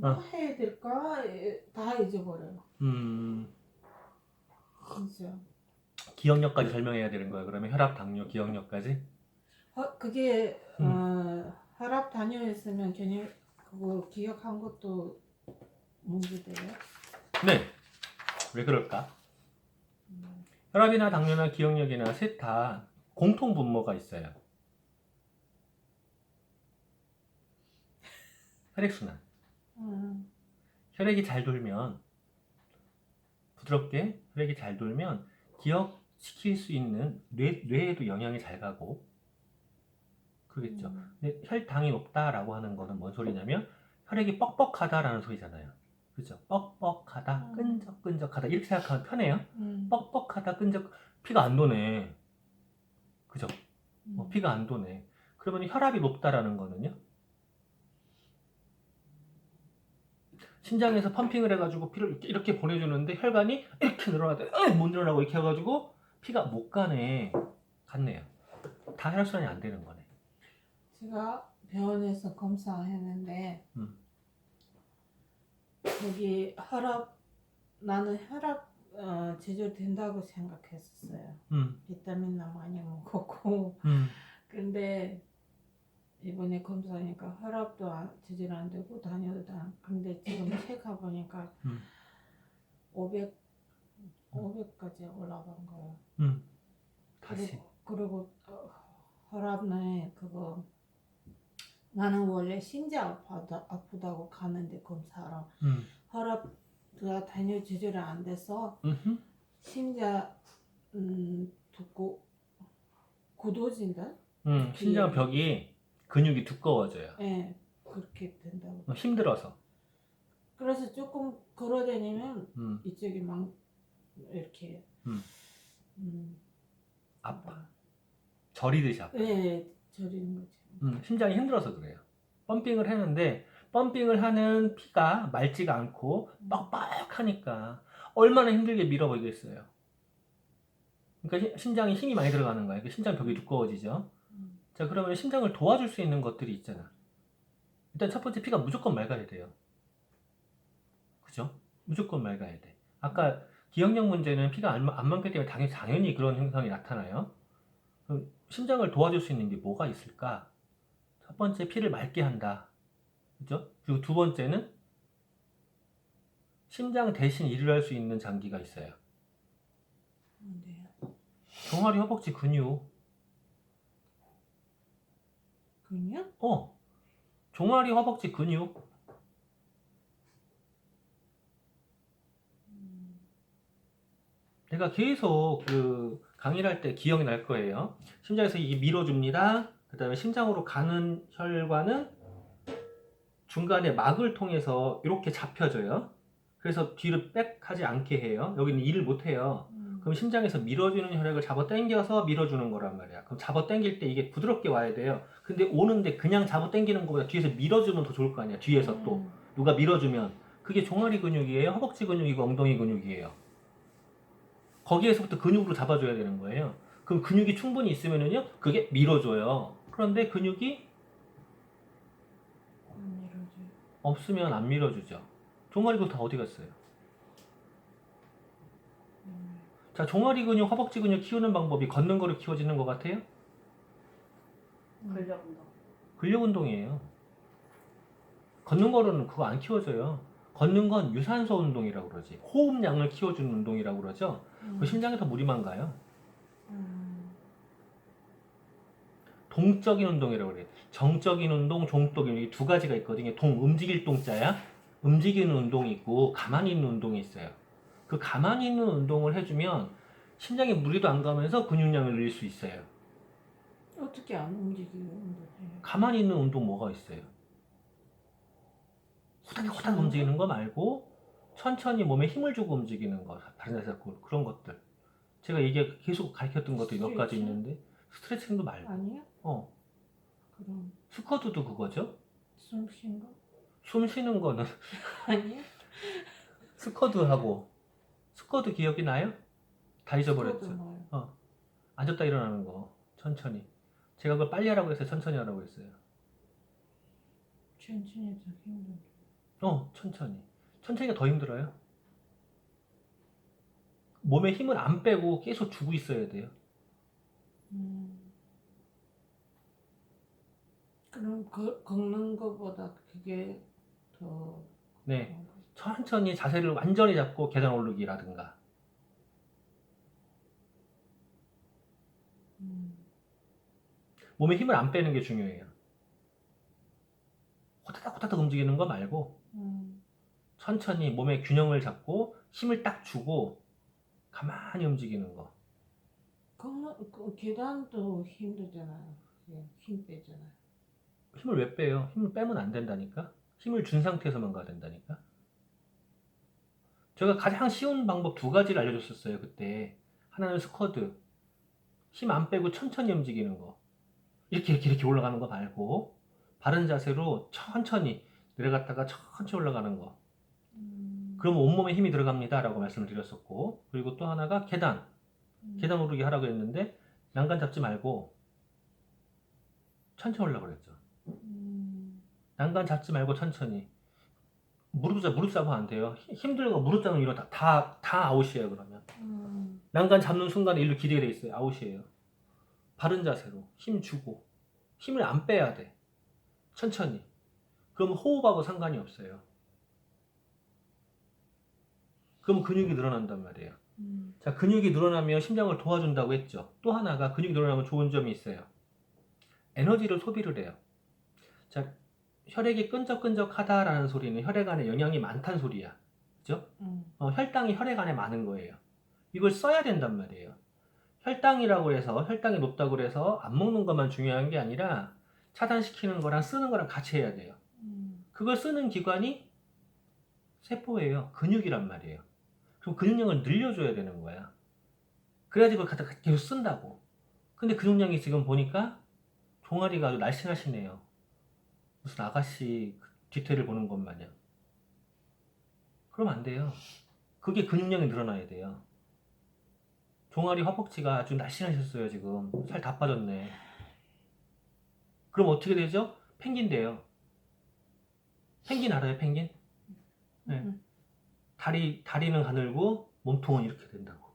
뭐 해야 될까? 다 잊어버려요. 진짜. 기억력까지 설명해야 되는 거야. 그러면 혈압, 당뇨, 기억력까지? 그게 혈압 다녀있으면 괜히 그거 기억한 것도 문제돼요? 네. 왜 그럴까? 혈압이나 당뇨나 기억력이나 셋 다 공통 분모가 있어요. 혈액순환. 혈액이 잘 돌면, 부드럽게 혈액이 잘 돌면 기억시킬 수 있는 뇌에도 영향이 잘 가고 그러겠죠. 근데 혈당이 높다라고 하는 거는 뭔 소리냐면 혈액이 뻑뻑하다라는 소리잖아요. 그죠? 뻑뻑하다, 끈적끈적하다 이렇게 생각하면 편해요. 뻑뻑하다, 피가 안 도네. 그죠? 피가 안 도네. 그러면 혈압이 높다라는 거는요. 심장에서 펌핑을 해가지고 피를 이렇게 보내주는데 혈관이 이렇게 늘어나다 못 늘어나고 이렇게 해가지고 피가 못 가네. 갔네요. 다 혈액순환이 안 되는 거네. 제가 병원에서 검사했는데 거기 나는 혈압 제조된다고 생각했었어요. 비타민나 많이 먹었고 근데 이번에 검사하니까 혈압도 제대로 안 되고 당뇨도 근데 지금 체크해 보니까 500까지 올라간 거예요. 다시. 그리고 혈압은 그거 나는 원래 심장 아프다고 가는데 검사하러 혈압가 당뇨 조절이 안 돼서 심장 두고 굳어진다. 심장 벽이 근육이 두꺼워져요. 네, 그렇게 된다고. 힘들어서. 그래서 조금 걸어다니면 이쪽이 막 이렇게 아파. 저리듯이 아파. 네, 저리는 거죠. 심장이 힘들어서 그래요. 펌핑을 하는데 펌핑을 하는 피가 맑지가 않고 뻑뻑하니까 얼마나 힘들게 밀어버리겠어요. 그러니까 심장에 힘이 많이 들어가는 거예요. 심장 벽이 두꺼워지죠. 자, 그러면 심장을 도와줄 수 있는 것들이 있잖아. 일단 첫 번째 피가 무조건 맑아야 돼요. 그죠? 무조건 맑아야 돼. 아까 기억력 문제는 피가 안 맑기 때문에 당연히 그런 현상이 나타나요. 그럼 심장을 도와줄 수 있는 게 뭐가 있을까? 첫 번째 피를 맑게 한다. 그죠? 그리고 두 번째는 심장 대신 일을 할 수 있는 장기가 있어요. 뭔데요? 종아리 허벅지 근육. 근육? 종아리 허벅지 근육. 내가 계속 강의를 할 때 기억이 날 거예요. 심장에서 이게 밀어줍니다. 그 다음에 심장으로 가는 혈관은 중간에 막을 통해서 이렇게 잡혀져요. 그래서 뒤를 빽하지 않게 해요. 여기는 일을 못 해요. 그럼 심장에서 밀어주는 혈액을 잡아 당겨서 밀어주는 거란 말이야. 그럼 잡아 당길 때 이게 부드럽게 와야 돼요. 근데 오는데 그냥 잡아 당기는 것보다 뒤에서 밀어주면 더 좋을 거 아니야. 뒤에서 또 누가 밀어주면 그게 종아리 근육이에요. 허벅지 근육이고 엉덩이 근육이에요. 거기에서부터 근육으로 잡아줘야 되는 거예요. 그럼 근육이 충분히 있으면은요, 그게 밀어줘요. 그런데 근육이 없으면 안 밀어주죠. 종아리 근육 다 어디 갔어요? 자, 종아리 근육, 허벅지 근육 키우는 방법이 걷는 거로 키워지는 것 같아요? 근력 운동. 근력 운동이에요. 걷는 거로는 그거 안 키워져요. 걷는 건 유산소 운동이라고 그러지. 호흡량을 키워주는 운동이라고 그러죠. 그 심장에 더 무리만 가요. 동적인 운동이라고 그래요. 정적인 운동, 종적인 운동, 이 두 가지가 있거든요. 움직일 동자야. 움직이는 운동이 있고 가만히 있는 운동이 있어요. 그 가만히 있는 운동을 해주면 심장에 무리도 안 가면서 근육량을 늘릴 수 있어요. 어떻게 안 움직여요? 가만히 있는 운동 뭐가 있어요? 호닥호닥 움직이는 거 말고 천천히 몸에 힘을 주고 움직이는 거, 다른 데서 그런 것들. 제가 이게 계속 가르쳤던 것들이 몇 가지 있는데 스트레칭도 말고. 아니요? 그럼 스쿼트도 그거죠? 숨 쉬는 거? 숨 쉬는 거는 아니요? 스쿼트 기억이 나요? 다 잊어버렸죠. 앉았다 일어나는 거 천천히. 제가 그걸 빨리 하라고 했어요. 천천히 하라고 했어요. 천천히 더 힘들어. 천천히. 천천히가 더 힘들어요. 몸에 힘을 안 빼고 계속 주고 있어야 돼요. 그럼 걷는 것보다 그게 더 네. 그런 거지. 천천히 자세를 완전히 잡고 계단 오르기라든가. 음. 몸에 힘을 안 빼는 게 중요해요. 호다닥 움직이는 거 말고 천천히 몸의 균형을 잡고 힘을 딱 주고 가만히 움직이는 거. 그 계단도 힘들잖아요. 그게 힘 빼잖아요. 힘을 왜 빼요? 힘을 빼면 안 된다니까? 힘을 준 상태에서만 가야 된다니까? 제가 가장 쉬운 방법 두 가지를 알려줬었어요, 그때. 하나는 스쿼드. 힘 안 빼고 천천히 움직이는 거. 이렇게 올라가는 거 말고, 바른 자세로 천천히 내려갔다가 천천히 올라가는 거. 그러면 온몸에 힘이 들어갑니다. 라고 말씀을 드렸었고, 그리고 또 하나가 계단. 계단 오르기 하라고 했는데, 난간 잡지 말고, 천천히 올라가고 그랬죠. 난간 잡지 말고 천천히. 무릎 잡으면 안 돼요. 힘들고 무릎 잡으면 이거 다 아웃이에요, 그러면. 난간 잡는 순간에 일로 기대게 돼 있어요. 아웃이에요. 바른 자세로 힘 주고 힘을 안 빼야 돼. 천천히. 그러면 호흡하고 상관이 없어요. 그러면 근육이 늘어난단 말이에요. 자, 근육이 늘어나면 심장을 도와준다고 했죠. 또 하나가 근육이 늘어나면 좋은 점이 있어요. 에너지를 소비를 해요. 자, 혈액이 끈적끈적하다라는 소리는 혈액 안에 영양이 많다는 소리야. 그죠? 혈당이 혈액 안에 많은 거예요. 이걸 써야 된단 말이에요. 혈당이라고 해서 혈당이 높다고 해서 안 먹는 것만 중요한 게 아니라 차단시키는 거랑 쓰는 거랑 같이 해야 돼요. 그걸 쓰는 기관이 세포예요. 근육이란 말이에요. 그럼 근육량을 늘려줘야 되는 거야. 그래야지 그걸 갖다 계속 쓴다고. 근데 근육량이 지금 보니까 종아리가 아주 날씬하시네요. 무슨 아가씨 뒤태를 보는 것 마냥. 그러면 안 돼요. 그게 근육량이 늘어나야 돼요. 종아리 허벅지가 아주 날씬하셨어요, 지금. 살 다 빠졌네. 그럼 어떻게 되죠? 펭귄 돼요. 펭귄 알아요, 펭귄? 네. 다리는 가늘고 몸통은 이렇게 된다고.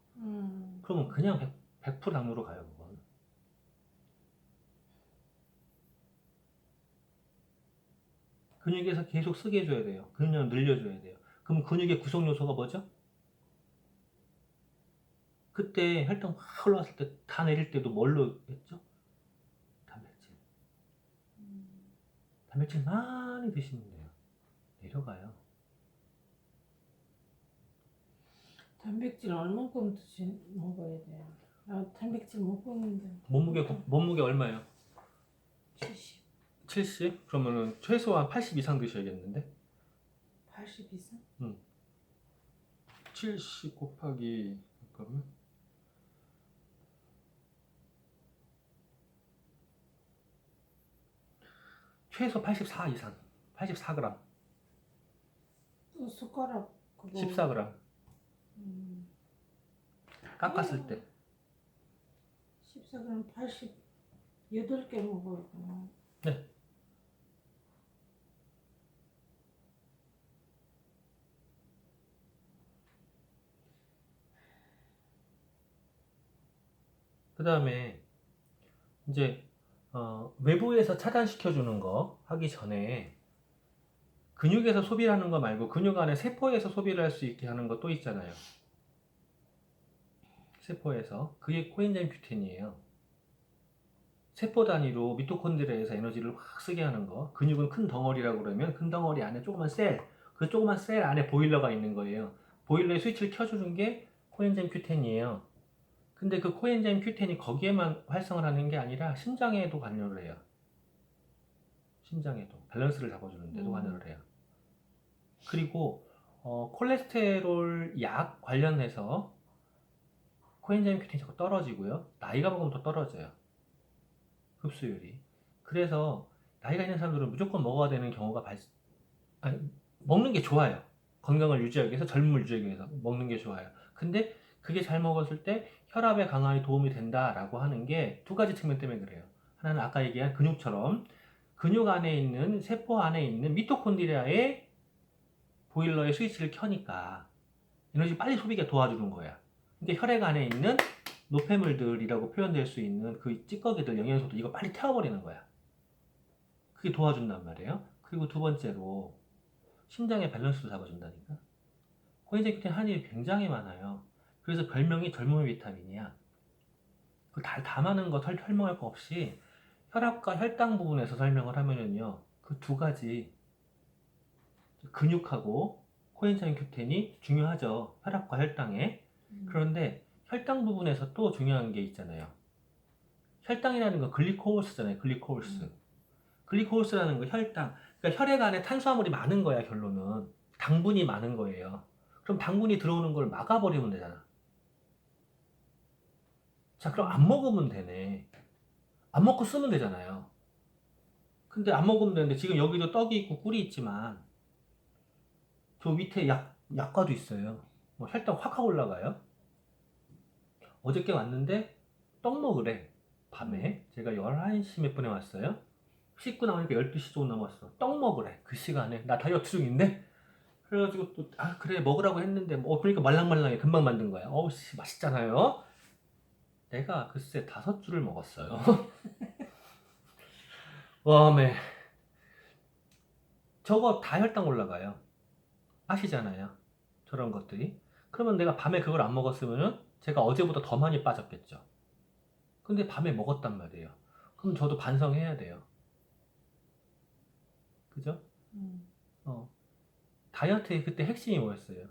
그러면 그냥 100% 당뇨로 가요, 그건. 근육에서 계속 쓰게 해줘야 돼요. 근육량을 늘려줘야 돼요. 그럼 근육의 구성 요소가 뭐죠? 그때 혈당 확 올라왔을 때 다 내릴 때도 뭘로 했죠? 단백질. 단백질 많이 드시면 돼요. 내려가요. 단백질 얼만큼 먹어야 돼요? 나 단백질 먹고 있는데. 몸무게 얼마예요? 70, 70? 그러면은 최소한 80 이상 드셔야겠는데? 80 이상? 70 곱하기 잠깐만. 최소 84 이상. 84g. 또 숟가락 그거 14g. 깎았을 때. 14g 88개 먹어야구나. 네. 그 다음에 이제 외부에서 차단시켜주는 거 하기 전에 근육에서 소비를 하는 거 말고 근육 안에 세포에서 소비를 할 수 있게 하는 거 또 있잖아요. 세포에서. 그게 코엔자임 큐텐이에요. 세포 단위로 미토콘드리아에서 에너지를 확 쓰게 하는 거. 근육은 큰 덩어리라고 그러면 큰 덩어리 안에 조그만 셀, 그 조그만 셀 안에 보일러가 있는 거예요. 보일러의 스위치를 켜주는 게 코엔자임 큐텐이에요. 근데 그 코엔자임 큐텐이 거기에만 활성을 하는 게 아니라 심장에도 관여를 해요. 심장에도 밸런스를 잡아주는 데도 관여를 해요. 그리고 콜레스테롤 약 관련해서 코엔자임 큐텐이 자꾸 떨어지고요. 나이가 먹으면 더 떨어져요. 흡수율이. 그래서 나이가 있는 사람들은 무조건 먹어야 되는 경우가 먹는 게 좋아요. 건강을 유지하기 위해서, 젊음을 유지하기 위해서 먹는 게 좋아요. 근데 그게 잘 먹었을 때 혈압의 강화에 도움이 된다라고 하는 게 두 가지 측면 때문에 그래요. 하나는 아까 얘기한 근육처럼 근육 안에 있는 세포 안에 있는 미토콘드리아의 보일러의 스위치를 켜니까 에너지 빨리 소비가 도와주는 거야. 그러니까 혈액 안에 있는 노폐물들이라고 표현될 수 있는 그 찌꺼기들, 영양소들 이거 빨리 태워버리는 거야. 그게 도와준단 말이에요. 그리고 두 번째로 심장의 밸런스도 잡아준다니까. 코엔자임 Q10 하는 일이 굉장히 많아요. 그래서 별명이 젊음의 비타민이야. 그 다 많은 거 설명할 거 없이 혈압과 혈당 부분에서 설명을 하면은요, 그 두 가지 근육하고 코엔자임 Q10이 중요하죠. 혈압과 혈당에. 그런데 혈당 부분에서 또 중요한 게 있잖아요. 혈당이라는 건 글리코올스잖아요. 글리코올스. 글리코올스라는 건 혈당. 그러니까 혈액 안에 탄수화물이 많은 거야, 결론은. 당분이 많은 거예요. 그럼 당분이 들어오는 걸 막아버리면 되잖아. 자, 그럼 안 먹으면 되네. 안 먹고 쓰면 되잖아요. 근데 안 먹으면 되는데 지금 여기도 떡이 있고 꿀이 있지만 저 밑에 약과도 있어요. 뭐 혈당 확 올라가요. 어저께 왔는데 떡 먹으래. 밤에 제가 11시 몇 분에 왔어요. 씻고 나오니까 12시 좀 넘었어. 떡 먹으래. 그 시간에 나 다이어트 중인데 그래가지고 또 그래 먹으라고 했는데 그러니까 말랑말랑해. 금방 만든 거야. 어우씨 맛있잖아요. 내가 글쎄 5줄을 먹었어요. 웜에 저거 다 혈당 올라가요. 아시잖아요. 저런 것들이. 그러면 내가 밤에 그걸 안 먹었으면은 제가 어제보다 더 많이 빠졌겠죠. 근데 밤에 먹었단 말이에요. 그럼 저도 반성해야 돼요. 그죠? 다이어트의 그때 핵심이 뭐였어요?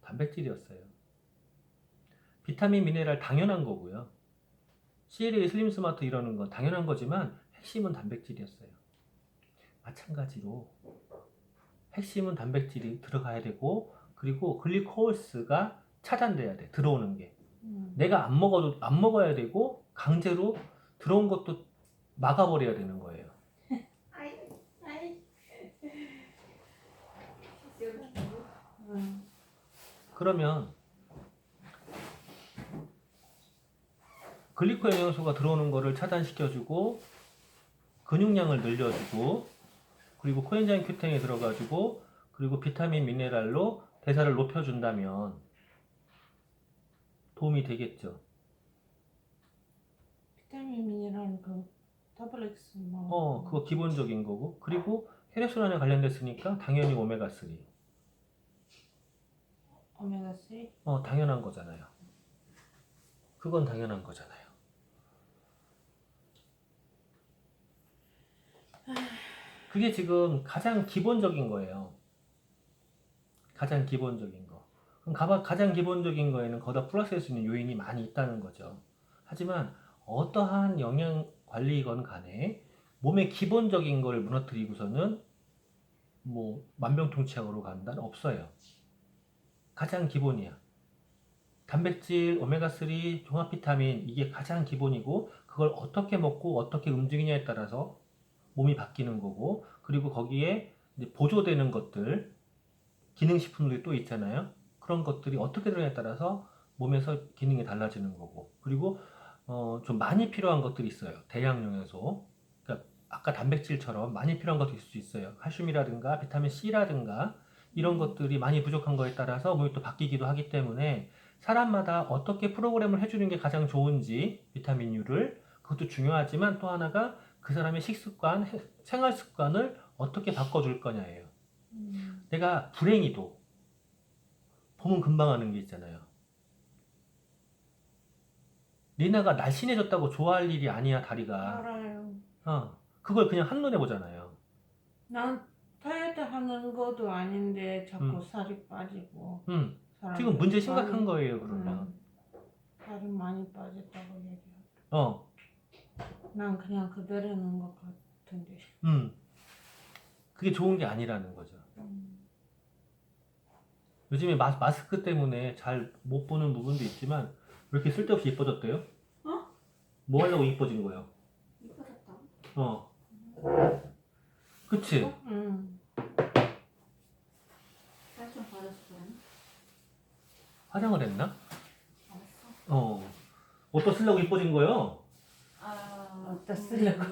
단백질이었어요. 비타민, 미네랄 당연한 거고요. CLA, 슬림 스마트 이러는 건 당연한 거지만 핵심은 단백질이었어요. 마찬가지로 핵심은 단백질이 들어가야 되고 그리고 글리코올스가 차단돼야 돼. 들어오는 게. 내가 안 먹어야 되고 강제로 들어온 것도 막아버려야 되는 거예요. 그러면 글리코 영양소가 들어오는 거를 차단시켜주고 근육량을 늘려주고 그리고 코엔자임 Q10이 들어가지고 그리고 비타민 미네랄로 대사를 높여준다면 도움이 되겠죠. 비타민 미네랄 그 더블X 뭐. 그거 기본적인 거고 그리고 혈액순환에 관련됐으니까 당연히 오메가3. 오메가3? 당연한 거잖아요. 그건 당연한 거잖아요. 그게 지금 가장 기본적인 거예요. 가장 기본적인 거. 그럼 가장 기본적인 거에는 거기다 플러스할 수 있는 요인이 많이 있다는 거죠. 하지만 어떠한 영양 관리건 간에 몸의 기본적인 걸 무너뜨리고서는 뭐 만병통치약으로 간다는 없어요. 가장 기본이야. 단백질, 오메가3, 종합 비타민 이게 가장 기본이고 그걸 어떻게 먹고 어떻게 움직이냐에 따라서 몸이 바뀌는 거고 그리고 거기에 이제 보조되는 것들 기능식품들이 또 있잖아요. 그런 것들이 어떻게 들어가냐에 따라서 몸에서 기능이 달라지는 거고 그리고 좀 많이 필요한 것들이 있어요. 대량 영양소. 그러니까 아까 단백질처럼 많이 필요한 것도 있을 수 있어요. 칼슘이라든가 비타민 C라든가 이런 것들이 많이 부족한 거에 따라서 몸이 또 바뀌기도 하기 때문에 사람마다 어떻게 프로그램을 해주는 게 가장 좋은지 비타민류를 그것도 중요하지만 또 하나가 그 사람의 식습관, 생활 습관을 어떻게 바꿔줄 거냐예요. 내가 불행히도 봄은 금방 하는 게 있잖아요. 리나가 날씬해졌다고 좋아할 일이 아니야, 다리가. 알아요. 그걸 그냥 한눈에 보잖아요. 난 다이어트 하는 것도 아닌데 자꾸 살이 빠지고. 지금 문제 심각한 거예요, 그러면. 살이 많이 빠졌다고 얘기하고. 난 그냥 그대로는 것 같은데. 그게 좋은 게 아니라는 거죠. 요즘에 마스크 때문에 잘 못 보는 부분도 있지만 왜 이렇게 쓸데없이 이뻐졌대요? 뭐 하려고 이뻐진 거예요? 이뻐졌다. 그치? 살 좀 빠졌어 그러면? 화장을 했나? 알았어. 어디다 쓰려고 이뻐진 거예요? 어디다 쓰려고.